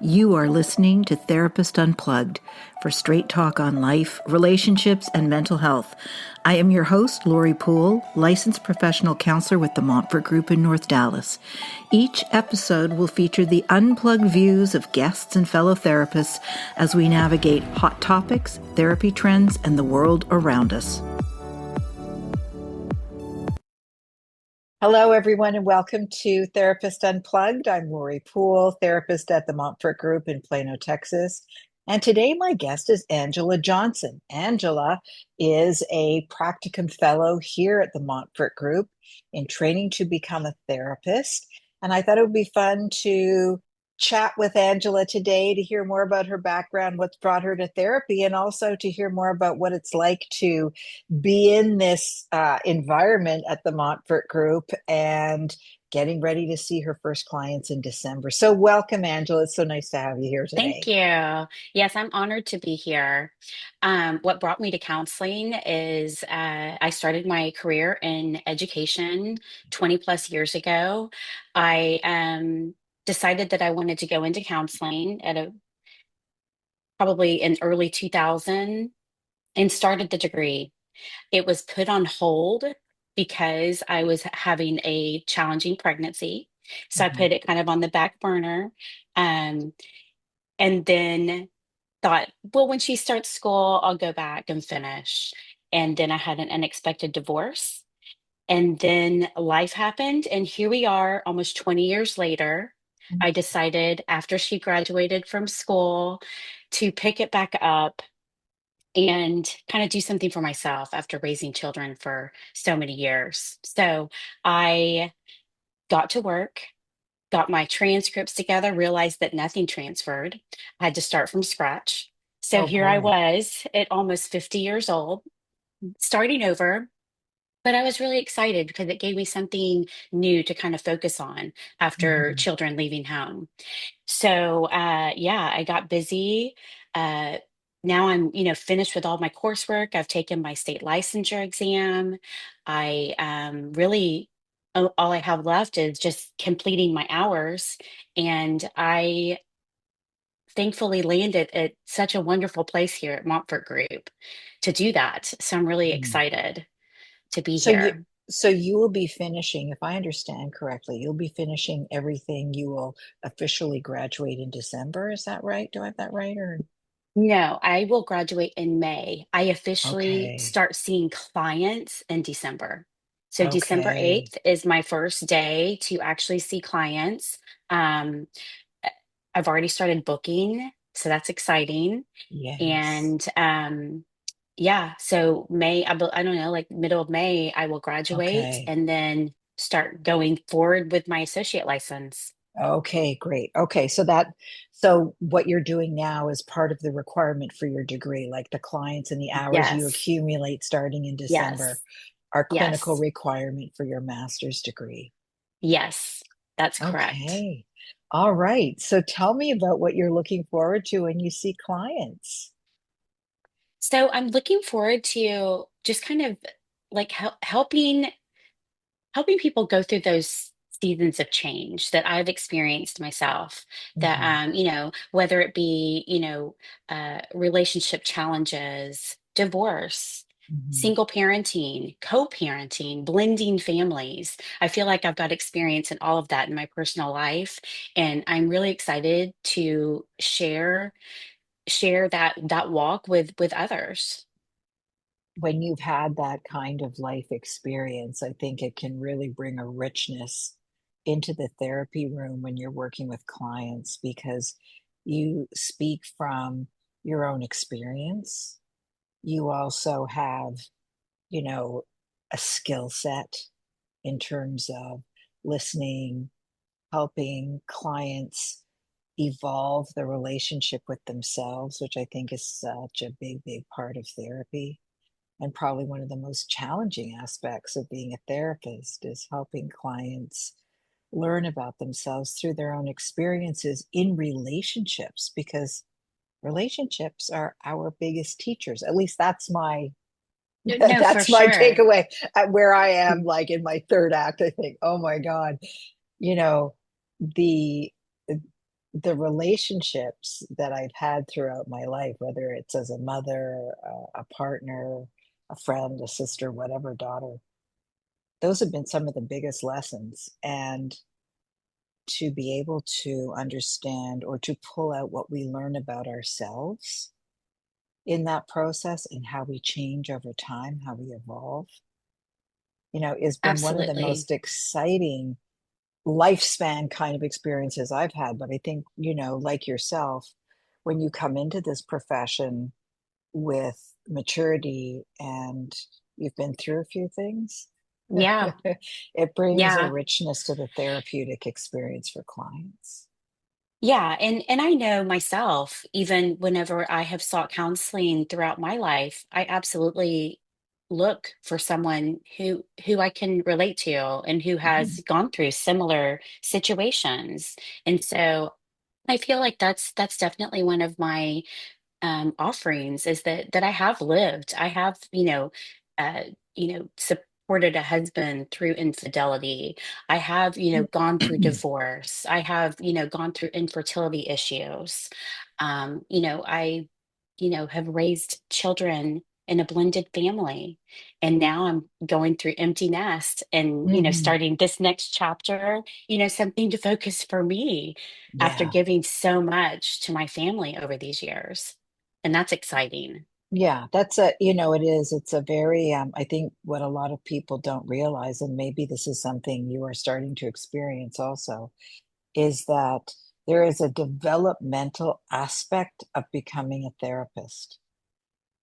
You are listening to Therapist Unplugged for straight talk on life, relationships, and mental health. I am your host, Laurie Poole, licensed professional counselor with the Montfort Group in North Dallas. Each episode will feature the unplugged views of guests and fellow therapists as we navigate hot topics, therapy trends, and the world around us. Hello, everyone, and welcome to Therapist Unplugged. I'm Laurie Poole, therapist at the Montfort Group in Plano, Texas. And today my guest is Angela Johnson. Angela is a Practicum fellow here at the Montfort Group in training to become a therapist. And I thought it would be fun to chat with Angela today to hear more about her background, what's brought her to therapy, and also to hear more about what it's like to be in this environment at the Montfort Group and getting ready to see her first clients in December. So welcome, Angela. It's so nice to have you here Thank today. you. Yes, I'm honored to be here. What brought me to counseling is I started my career in education 20 plus years ago. I decided that I wanted to go into counseling at a probably in early 2000 and started the degree. It was put on hold because I was having a challenging pregnancy. So I Mhm. put it kind of on the back burner. Um, and then thought, well, when she starts school, I'll go back and finish. And then I had an unexpected divorce. And then life happened. And here we are, almost 20 years later. I decided after she graduated from school to pick it back up and kind of do something for myself after raising children for so many years. So I got to work, got my transcripts together, realized that nothing transferred. I had to start from scratch. So Oh here I boy. was at almost 50 years old, starting over. But I was really excited because it gave me something new to kind of focus on after Mhm. children leaving home. So yeah, I got busy. Uh, Now I'm, finished with all my coursework. I've taken my state licensure exam. I really all I have left is just completing my hours, and I thankfully landed at such a wonderful place here at Montfort Group to do that. So I'm really Mhm. excited to be So you here. so you will be finishing, if I understand correctly, you'll be finishing everything. You will officially graduate in December. Is that right? Do I have that right? Or No, I will graduate in May. I officially okay. start seeing clients in December. So December Okay. 8th is my first day to actually see clients. Um, I- I've already started booking, so that's exciting. Yes. And yeah, so I don't know, like middle of May, I will graduate Okay. and then start going forward with my associate license. Okay, great. Okay, so what you're doing now is part of the requirement for your degree, like the clients and the hours you Yes, accumulate starting in December yes, are clinical yes, requirement for your master's degree. yes, that's correct. Okay. All right. So tell me about what you're looking forward to when you see clients. So I'm looking forward to just kind of like helping people go through those seasons of change that I've experienced myself. That Mhm, whether it be relationship challenges, divorce, mhm. single parenting, co-parenting, blending families. I feel like I've got experience in all of that in my personal life, and I'm really excited to share that walk with others. When you've had that kind of life experience, I think it can really bring a richness into the therapy room when you're working with clients because you speak from your own experience. You also have, you know, a skill set in terms of listening, helping clients evolve the relationship with themselves, which I think is such a big, big part of therapy. And probably one of the most challenging aspects of being a therapist is helping clients learn about themselves through their own experiences in relationships, because relationships are our biggest teachers. At least that's my No, for that's my sure. takeaway at where I am, like in my third act. I think, oh my God, you know, the the relationships that I've had throughout my life, whether it's as a mother, a partner, a friend, a sister, whatever, daughter, those have been some of the biggest lessons. And to be able to understand or to pull out what we learn about ourselves in that process and how we change over time, how we evolve, has been one of the Absolutely. most exciting lifespan kind of experiences I've had. But I think, like yourself, when you come into this profession with maturity and you've been through a few things, Yeah. it brings a Yeah. richness to the therapeutic experience for clients. Yeah, and I know myself, even whenever I have sought counseling throughout my life, I absolutely look for someone who I can relate to and who has Mhm. gone through similar situations. And so I feel like that's definitely one of my offerings is that I have lived. I have, supported a husband through infidelity. I have, gone through divorce. I have, gone through infertility issues. I, have raised children in a blended family. And now I'm going through empty nest and, Mhm. starting this next chapter, something to focus for me after Yeah. giving so much to my family over these years. And that's exciting. Yeah, it is. It's a very, I think what a lot of people don't realize, and maybe this is something you are starting to experience also, is that there is a developmental aspect of becoming a therapist.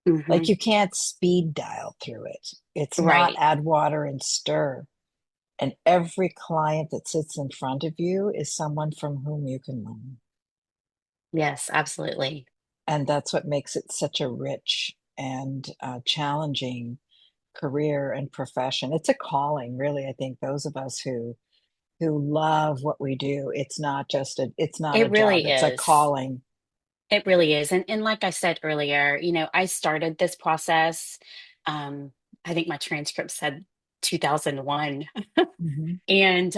Like Mhm. you can't speed dial through it. It's not Right. add water and stir. And every client that sits in front of you is someone from whom you can learn. Yes, absolutely. And that's what makes it such a rich and challenging career and profession. It's a calling, really. I think those of us who love what we do, it's not a It job, really it's a is. calling. It really is. And like I said earlier, I started this process, um, I think my transcript said 2001. Mhm. And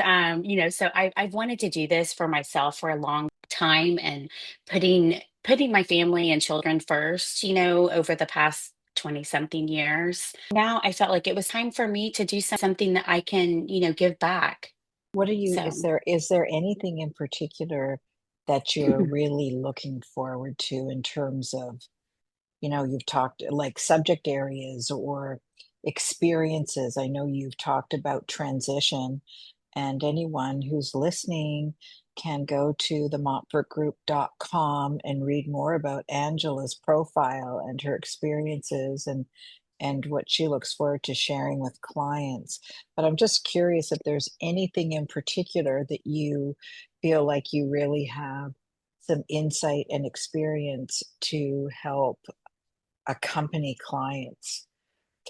so I've wanted to do this for myself for a long time and putting my family and children first, over the past 20 something years. Now I felt like it was time for me to do something that I can, give back. What are you So is there anything in particular that you're really looking forward to in terms of, you've talked like subject areas or experiences? I know you've talked about transition, and anyone who's listening can go to the montfortgroup.com and read more about Angela's profile and her experiences and what she looks forward to sharing with clients. But I'm just curious if there's anything in particular that you feel like you really have some insight and experience to help accompany clients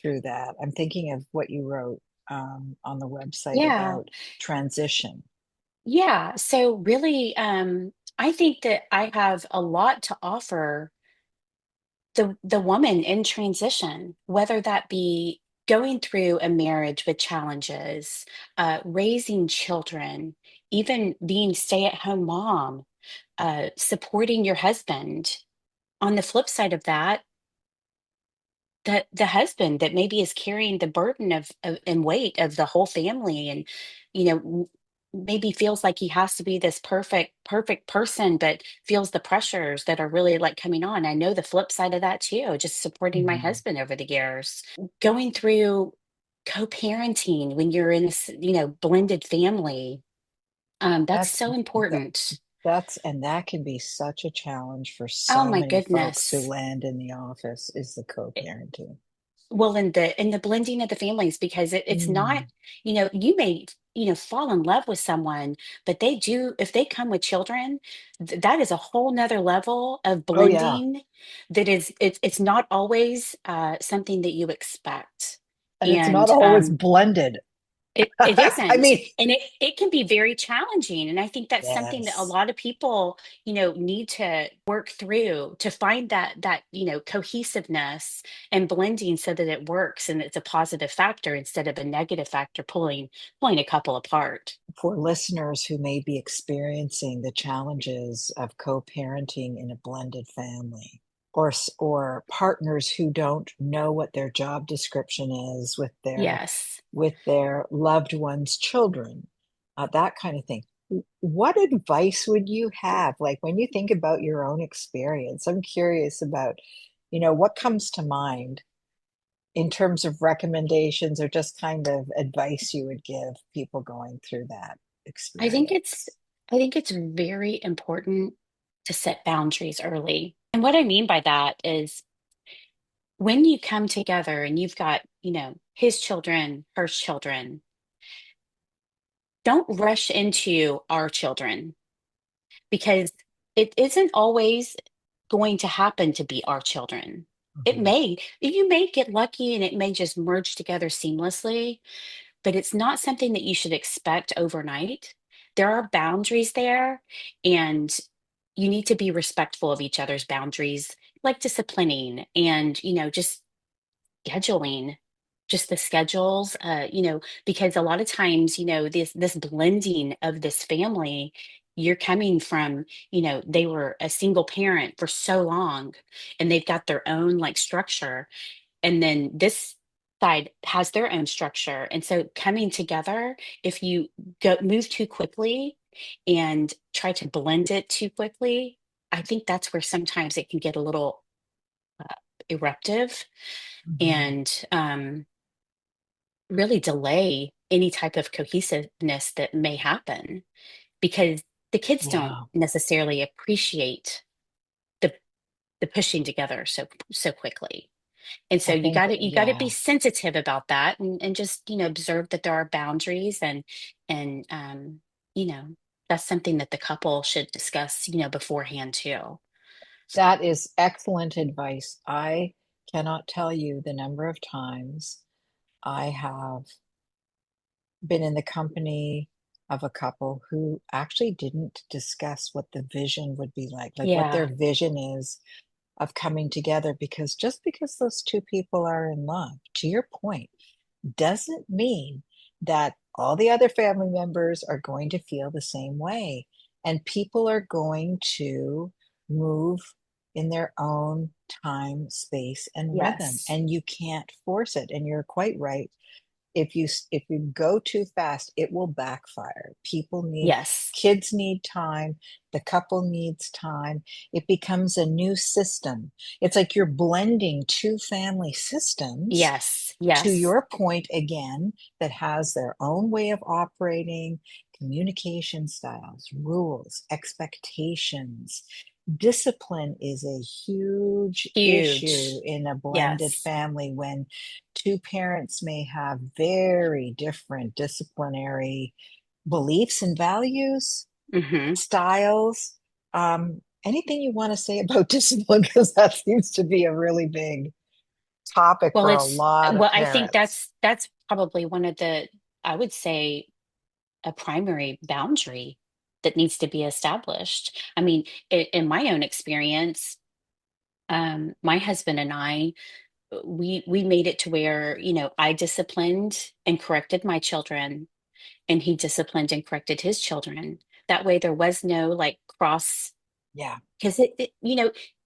through that. I'm thinking of what you wrote on the website yeah. about transition. Yeah. So really, I think that I have a lot to offer the woman in transition, whether that be going through a marriage with challenges, raising children, even being stay-at-home mom, supporting your husband. On the flip side of that, the husband that maybe is carrying the burden of and weight of the whole family and maybe feels like he has to be this perfect person but feels the pressures that are really like coming on. I know the flip side of that too, just supporting my Mhm. husband over the years, going through co-parenting when you're in this blended family. That's That's so that, important. and that can be such a challenge for Oh so my many folks who goodness. land in the office is the co-parenting. Well, in the blending of the families, because it's not, Mm. you may, fall in love with someone, but they do, if they come with children, that is a whole nother level of Oh yeah, blending that it's not always something that you expect. and it's not And always blended. It I isn't. mean, And it can be very challenging. And I think that's something that a yes. lot of people, need to work through to find that cohesiveness and blending so that it works and it's a positive factor instead of a negative factor pulling a couple apart. For listeners who may be experiencing the challenges of co-parenting in a blended family, or partners who don't know what their job description is Yes. with their loved one's children, that kind of thing. What advice would you have? Like when you think about your own experience, I'm curious about, what comes to mind in terms of recommendations or just kind of advice you would give people going through that I think it's experience. I think it's very important to set boundaries early. And what I mean by that is when you come together and you've got, his children, her children, don't rush into our children because it isn't always going to happen to be our children. Mhm. You may get lucky and it may just merge together seamlessly, but it's not something that you should expect overnight. There are boundaries there, and you need to be respectful of each other's boundaries, like disciplining and, just scheduling, just the schedules, because a lot of times, this blending of this family, you're coming from, they were a single parent for so long and they've got their own like structure, and then this side has their own structure. And so coming together, if you go move too quickly and try to blend it too quickly, I think that's where sometimes it can get a little eruptive Mhm. and really delay any type of cohesiveness that may happen because the kids don't Yeah, necessarily appreciate the the pushing together so quickly. And so I you think, got to be yeah, sensitive about that and just, observe that there are boundaries and you know, that's something that the couple should discuss, beforehand too. that is excellent advice. I cannot tell you the number of times I have been in the company of a couple who actually didn't discuss what the vision would be like what their Yeah. vision is of coming together, because just because those two people are in love, to your point, doesn't mean that all the other family members are going to feel the same way. And people are going to move in their own time, space, and rhythm. Yes. And you can't force it. And you're quite right. If you go too fast, it will backfire. Yes. Kids need time, the couple needs time. It becomes a new system. It's like you're blending two family systems, Yes. to Yes. your point again, that has their own way of operating, communication styles, rules, expectations. Discipline is a huge issue Huge. in a blended Yes. family when two parents may have very different disciplinary beliefs and values, Hmm. styles. Anything you want to say about discipline? Because that seems to be a really big topic Well, for a lot of I think parents. that's probably one of the, I would say, a primary boundary that needs to be established. I mean, in my own experience, my husband and I, we made it to where, I disciplined and corrected my children, and he disciplined and corrected his children. That way, there was no like cross Yeah. because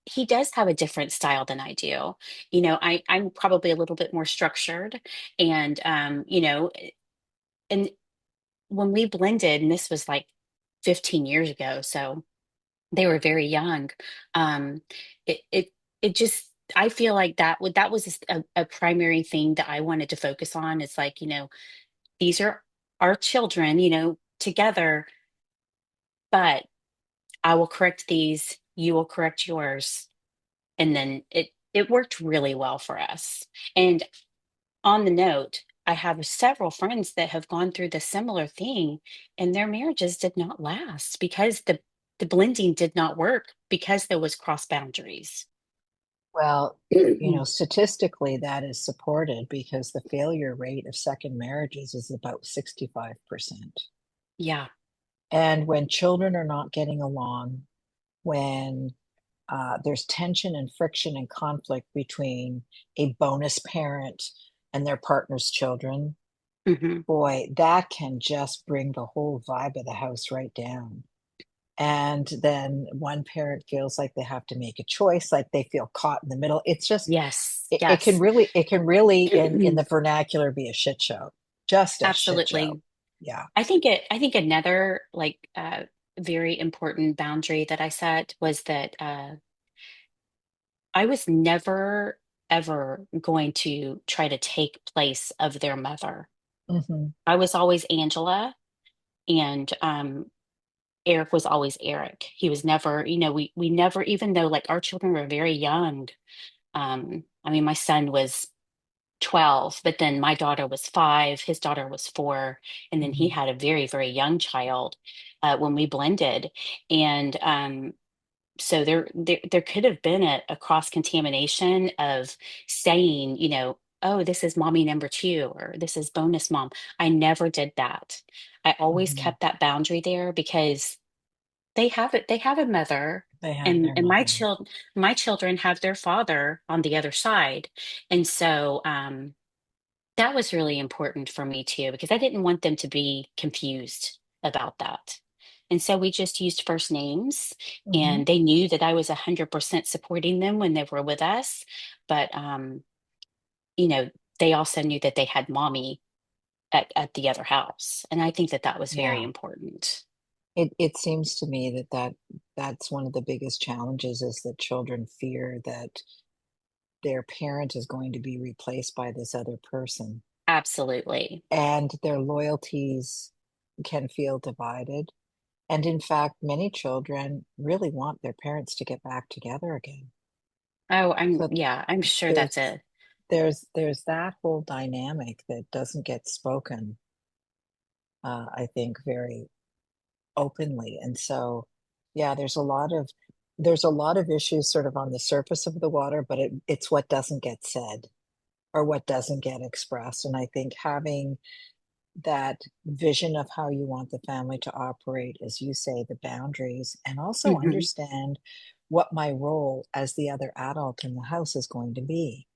he does have a different style than I do. I'm probably a little bit more structured, and and when we blended, and this was like 15 years ago, so they were very young. Um, it just I feel like that was a primary thing that I wanted to focus on. It's like, these are our children, together, but I will correct these, you will correct yours. And then it worked really well for us. And on the note, I have several friends that have gone through the similar thing, and their marriages did not last because the blending did not work because there was cross boundaries. Well, statistically, that is supported because the failure rate of second marriages is about 65%. Yeah. And when children are not getting along, when there's tension and friction and conflict between a bonus parent and their partner's children, Hmm. boy, that can just bring the whole vibe of the house right down. And then one parent feels like they have to make a choice, like they feel caught in the middle. It's just Yes. it can Yes. really in the vernacular be a shit show. Just a shit show. Absolutely. Yeah. I think another very important boundary that I set was that I was never ever going to try to take place of their mother. Hmm. I was always Angela, and Eric was always Eric. He was never, we never, even though like our children were very young. I mean, my son was 12, but then my daughter was 5, his daughter was 4, and then he Hmm. had a very, very young child when we blended. And so there could have been a cross contamination of saying, oh, this is mommy number 2, or this is bonus mom. I never did that. I always Hmm. kept that boundary there because they have a mother, They have and their and mother. my children have their father on the other side. And so that was really important for me too, because I didn't want them to be confused about that. And so we just used first names, Hmm. and they knew that I was 100% supporting them when they were with us. But, you know, they also knew that they had mommy at the other house. And I think that that was very Yeah. important. It seems to me that's one of the biggest challenges is that children fear that their parent is going to be replaced by this other person, Absolutely. and their loyalties can feel divided. And in fact, many children really want their parents to get back together again. Oh, So I'm sure that's there's it. there's that whole dynamic that doesn't get spoken, I think, very openly. And so, yeah, there's a lot of issues sort of on the surface of the water, but it's what doesn't get said or what doesn't get expressed. And I think having that vision of how you want the family to operate, as you say, the boundaries, and also Hmm. understand what my role as the other adult in the house is going to be,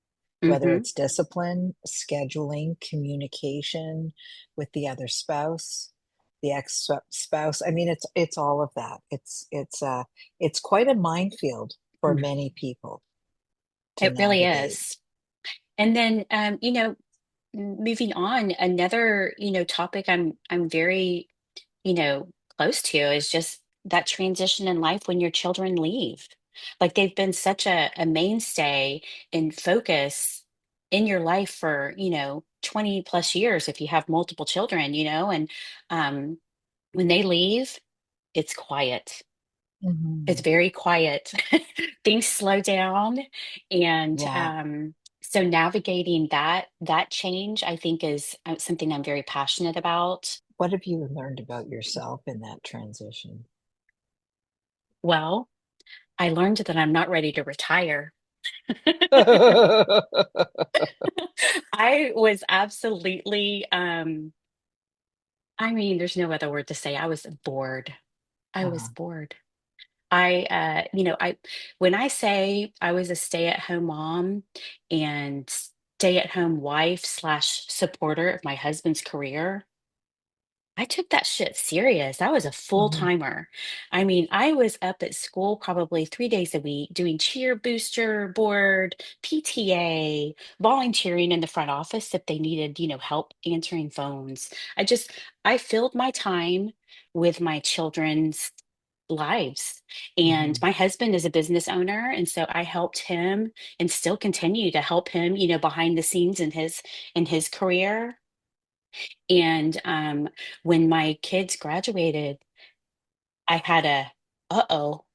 whether Hmm. it's discipline, scheduling, communication with the other spouse, the ex spouse. I mean, it's all of that. It's quite a minefield for many people to It really navigate. is. And then, moving on, another, topic I'm very, you know, close to is just that transition in life when your children leave. Like they've been such a mainstay and focus in your life for, 20 plus years if you have multiple children, and um, when they leave, it's quiet. It's Hmm. very quiet. Things slow down, and Yeah. so navigating that change, I think, is something I'm very passionate about. What have you learned about yourself in that transition? Well, I learned that I'm not ready to retire. I was absolutely, I mean, there's no other word to say. I was bored. I was Uh-huh. bored. I when I say I was a stay-at-home mom and stay-at-home wife slash supporter of my husband's career, I took that shit serious. I was a full Hmm. timer. I mean, I was up at school probably 3 days a week doing cheer booster board, PTA, volunteering in the front office if they needed, help answering phones. I filled my time with my children's lives. And Hmm. my husband is a business owner. And so I helped him and still continue to help him, behind the scenes in his career. And when my kids graduated, I had uh-oh,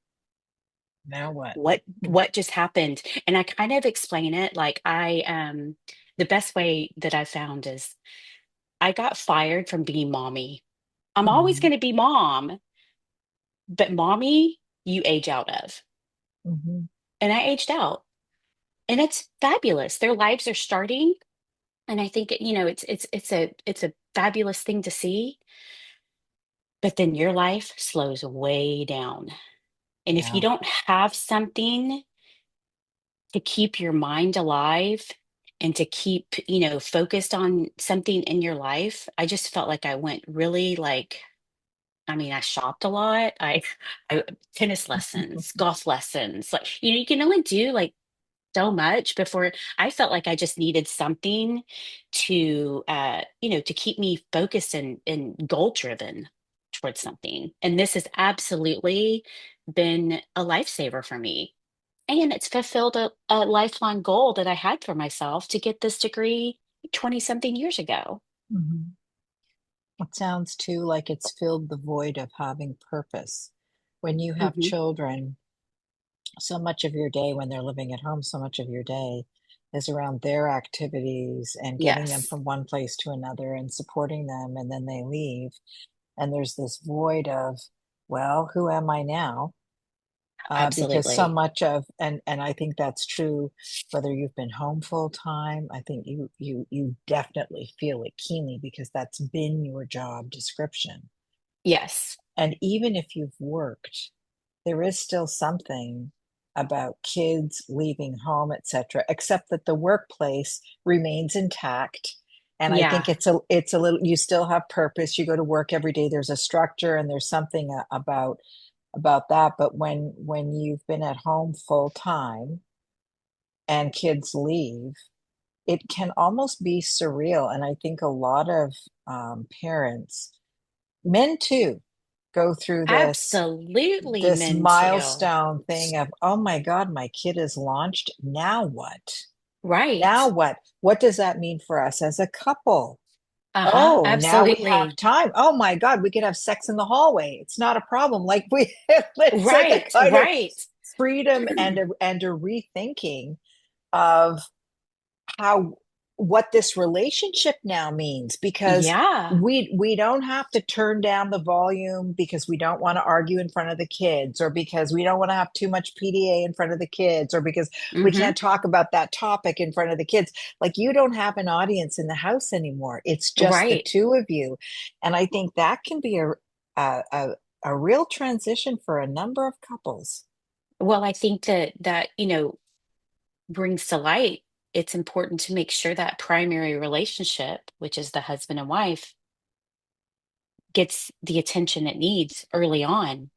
Now what? what just happened? And I kind of explain it like the best way that I found is I got fired from being mommy. I'm always Hmm. going to be mom, but mommy, you age out of. Hmm. And I aged out. and it's fabulous. Their lives are starting, and I think, it's a fabulous thing to see, but then your life slows way down. And if you Yeah. don't have something to keep your mind alive and to keep, focused on something in your life, I just felt like I went really, like, I mean, I shopped a lot. I tennis lessons, golf lessons. Like, you can only do like so much before I felt like I just needed something to keep me focused and goal driven towards something. And this has absolutely been a lifesaver for me. And it's fulfilled a lifelong goal that I had for myself to get this degree 20 something years ago. Mhm. It sounds too like it's filled the void of having purpose. When you have Hmm. children, so much of your day when they're living at home, so much of your day is around their activities and getting them Yes, from one place to another and supporting them, and then they leave. And there's this void of, well, who am I now? Because so absolutely. much of, and I think that's true, whether you've been home full time, I think you definitely feel it keenly because that's been your job description. Yes. And even if you've worked, there is still something about kids leaving home, etc., except that the workplace remains intact. And I think Yeah. it's a little, you still have purpose. You go to work every day, there's a structure and there's something about that. But when you've been at home full time and kids leave, it can almost be surreal. And I think a lot of parents, men too, go through Absolutely, this men too. milestone thing of, oh my God, my kid is launched. Now what? Now Right. what does that mean for us as a couple? Uh-huh. Oh, now we have Absolutely. time. Oh my God, we could have sex in the hallway. It's not a problem. Like we, it's like a Right. kind of Right. freedom and a rethinking of how what this relationship now means, because Yeah. we don't have to turn down the volume because we don't want to argue in front of the kids, or because we don't want to have too much PDA in front of the kids, or because we Hmm. can't talk about that topic in front of the kids. Like, you don't have an audience in the house anymore. It's just the Right. two of you. And I think that can be a, a, a real transition for a number of couples. Well, I think that, brings to light, it's important to make sure that primary relationship, which is the husband and wife, gets the attention it needs early on,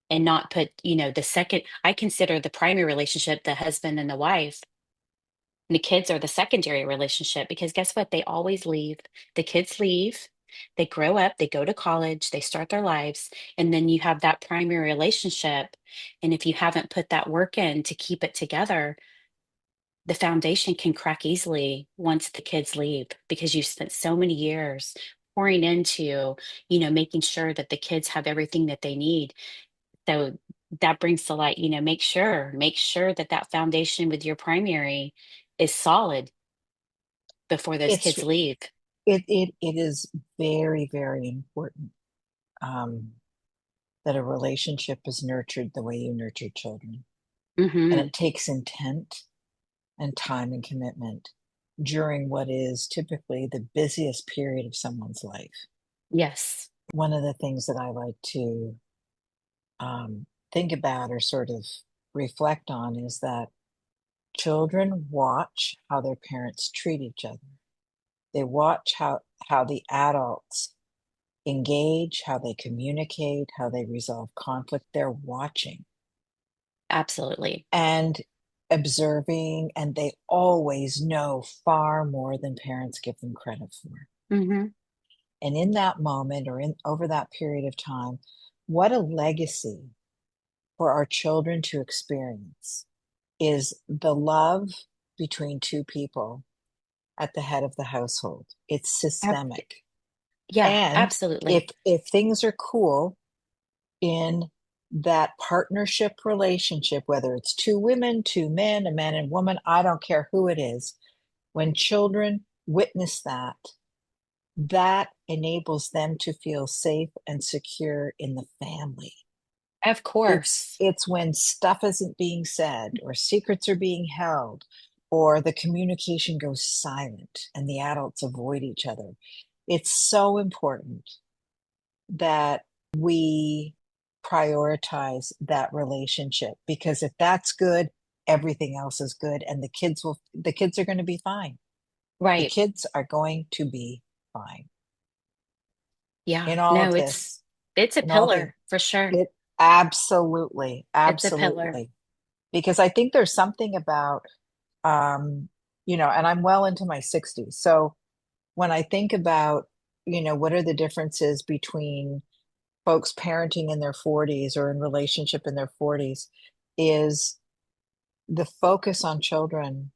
and not put, the second. I consider the primary relationship the husband and the wife. And the kids are the secondary relationship, because guess what? They always leave. The kids leave, they grow up, they go to college, they start their lives, and then you have that primary relationship. And if you haven't put that work in to keep it together, the foundation can crack easily once the kids leave, because you spent so many years pouring into, making sure that the kids have everything that they need. So that brings to light, make sure that that foundation with your primary is solid before those It's kids leave. it is very, very important, um, that a relationship is nurtured the way you nurture children. And Hmm. it takes intent and time and commitment during what is typically the busiest period of someone's life. Yes, One of the things that I like to think about or sort of reflect on is that children watch how their parents treat each other. They watch how the adults engage, how they communicate, how they resolve conflict. They're watching absolutely. and observing, and they always know far more than parents give them credit for. Hmm. And in that moment, or in over that period of time, what a legacy for our children to experience is the love between two people at the head of the household. It's Ab- systemic. yeah, And absolutely. if things are cool in that partnership relationship, whether it's two women, two men, a man and woman, I don't care who it is, when children witness that, that enables them to feel safe and secure in the family. Of course. It's when stuff isn't being said or secrets are being held or the communication goes silent and the adults avoid each other. It's so important that we prioritize that relationship, because if that's good, everything else is good, and the kids are going to be fine. The Right. kids are going to be fine Yeah. in all No, of this, it's a in all the pillar for sure. it absolutely, It's a pillar. absolutely. Because I think there's something about um, and I'm well into my 60s. So when I think about, what are the differences between folks parenting in their 40s or in relationship in their 40s, is the focus on children,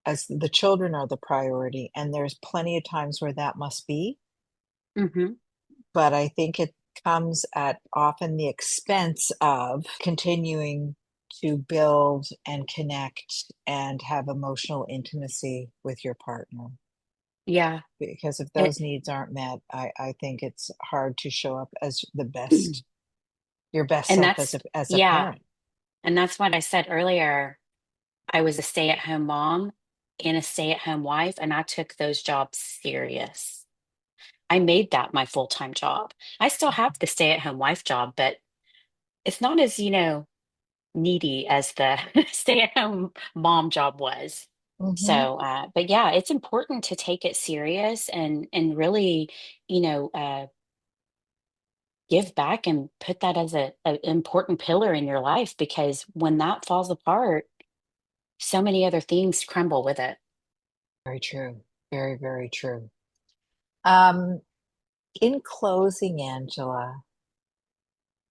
as the children are the priority. And there's plenty of times where that must be, Hmm. but I think it comes at often the expense of continuing to build and connect and have emotional intimacy with your partner. Yeah. Because if It, those needs aren't met, I think it's hard to show up as the best, your best and self that's, as a yeah. parent. And that's what I said earlier. I was a stay-at-home mom and a stay-at-home wife, and I took those jobs serious. I made that my full-time job. I still have the stay-at-home wife job, but it's not as, needy as the stay-at-home mom job was. Hmm. So, but yeah, it's important to take it serious and really, you know, uh, give back and put that as a important pillar in your life because when that falls apart, so many other things crumble with it. Very true. Very, very true. Um, in closing, Angela,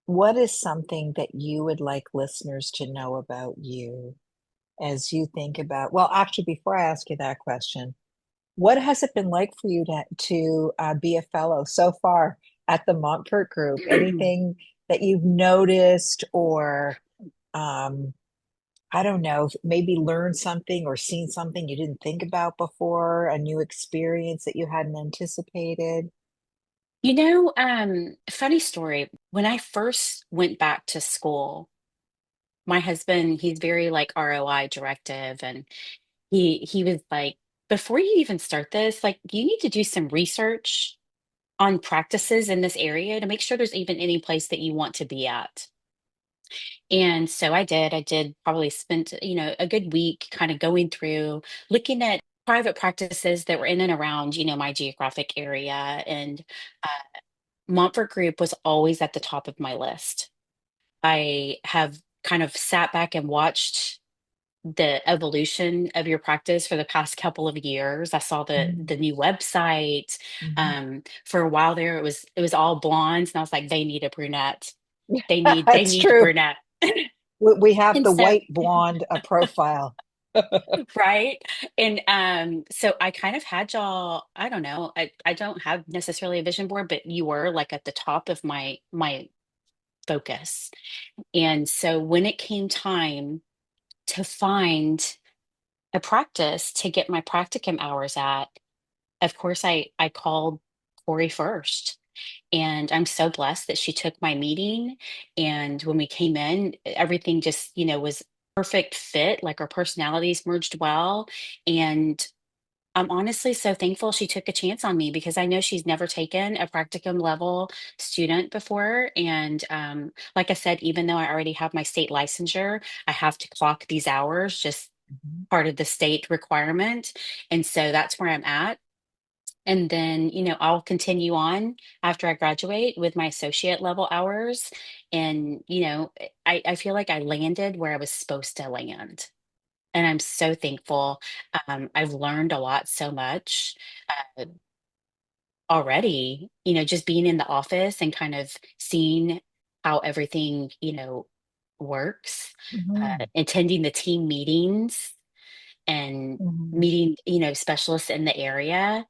what is something that you would like listeners to know about you as you think about, well, actually, before I ask you that question, what has it been like for you to be a fellow so far at the Montfort Group? Anything that you've noticed, or um, I don't know, maybe learned something or seen something you didn't think about before, a new experience that you hadn't anticipated? Funny story. When I first went back to school, my husband, he's very like ROI directive, and he was like, before you even start this, like you need to do some research on practices in this area to make sure there's even any place that you want to be at. And so I did. I did probably spent, a good week kind of going through looking at private practices that were in and around, my geographic area. And Montfort Group was always at the top of my list. I have kind of sat back and watched the evolution of your practice for the past couple of years. I saw Mhm. the new website. Mhm. For a while there, it was all blondes, and I was like, they need a brunette. They That's need a true. brunette. We have And the so, white blonde profile. right. And so I kind of had y'all, I don't know, I don't have necessarily a vision board, but you were like at the top of my focus. And so when it came time to find a practice to get my practicum hours at, of course I called Corey first. And I'm so blessed that she took my meeting. And when we came in, everything just, was perfect fit, like our personalities merged well. And I'm honestly so thankful she took a chance on me because I know she's never taken a practicum level student before. And like I said, even though I already have my state licensure, I have to clock these hours, just Mhm. part of the state requirement. And so that's where I'm at. And then, I'll continue on after I graduate with my associate level hours. And, I feel like I landed where I was supposed to land. And I'm so thankful. I've learned a lot so much uh, already, just being in the office and kind of seeing how everything, works, Mhm. attending the team meetings and Mhm. meeting, specialists in the area.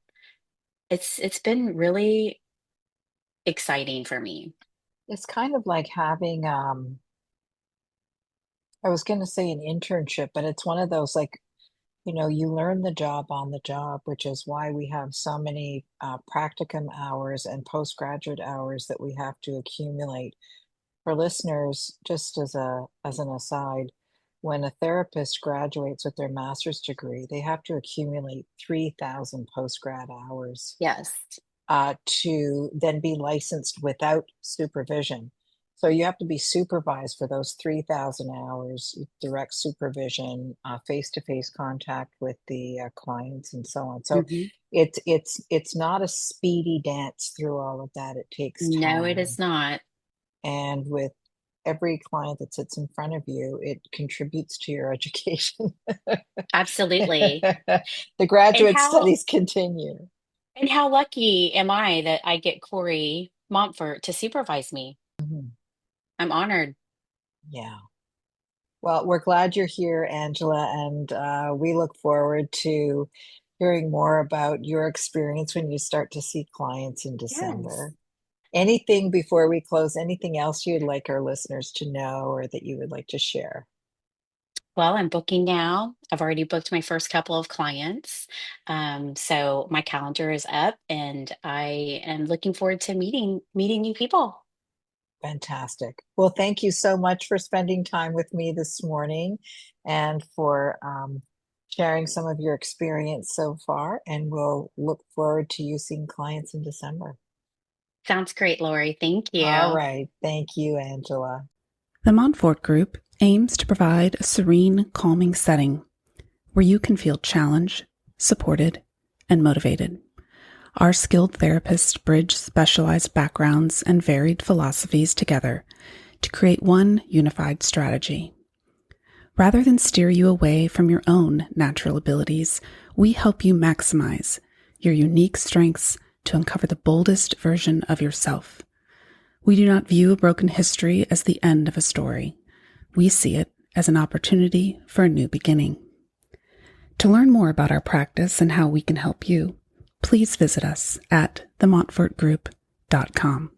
It's been really exciting for me. It's kind of like having, I was going to say an internship, but it's one of those, like, you learn the job on the job, which is why we have so many practicum hours and postgraduate hours that we have to accumulate. For listeners, just as an aside, when a therapist graduates with their master's degree, they have to accumulate 3,000 postgrad hours Yes. to then be licensed without supervision. So you have to be supervised for those 3,000 hours, direct supervision, face-to-face contact with the clients, and so on. So Hmm. it's not a speedy dance through all of that. It takes No, it is time, not. and with every client that sits in front of you, it contributes to your education. Absolutely. The And graduate how studies continue. and how lucky am I that I get Corey Montfort to supervise me? Mhm. I'm honored. Yeah. Well, we're glad you're here, Angela, and we look forward to hearing more about your experience when you start to see clients in Yes. December. Anything before we close, anything else you'd like our listeners to know or that you would like to share? Well, I'm booking now. I've already booked my first couple of clients. So my calendar is up and I am looking forward to meeting new people. Fantastic. Well, thank you so much for spending time with me this morning and for sharing some of your experience so far. And we'll look forward to you seeing clients in December. Sounds great, Lori. Thank All you. right. Thank you, Angela. The Montfort Group aims to provide a serene, calming setting where you can feel challenged, supported, and motivated. Our skilled therapists bridge specialized backgrounds and varied philosophies together to create one unified strategy. Rather than steer you away from your own natural abilities, we help you maximize your unique strengths to uncover the boldest version of yourself. We do not view a broken history as the end of a story. We see it as an opportunity for a new beginning. To learn more about our practice and how we can help you, please visit us at themontfortgroup.com.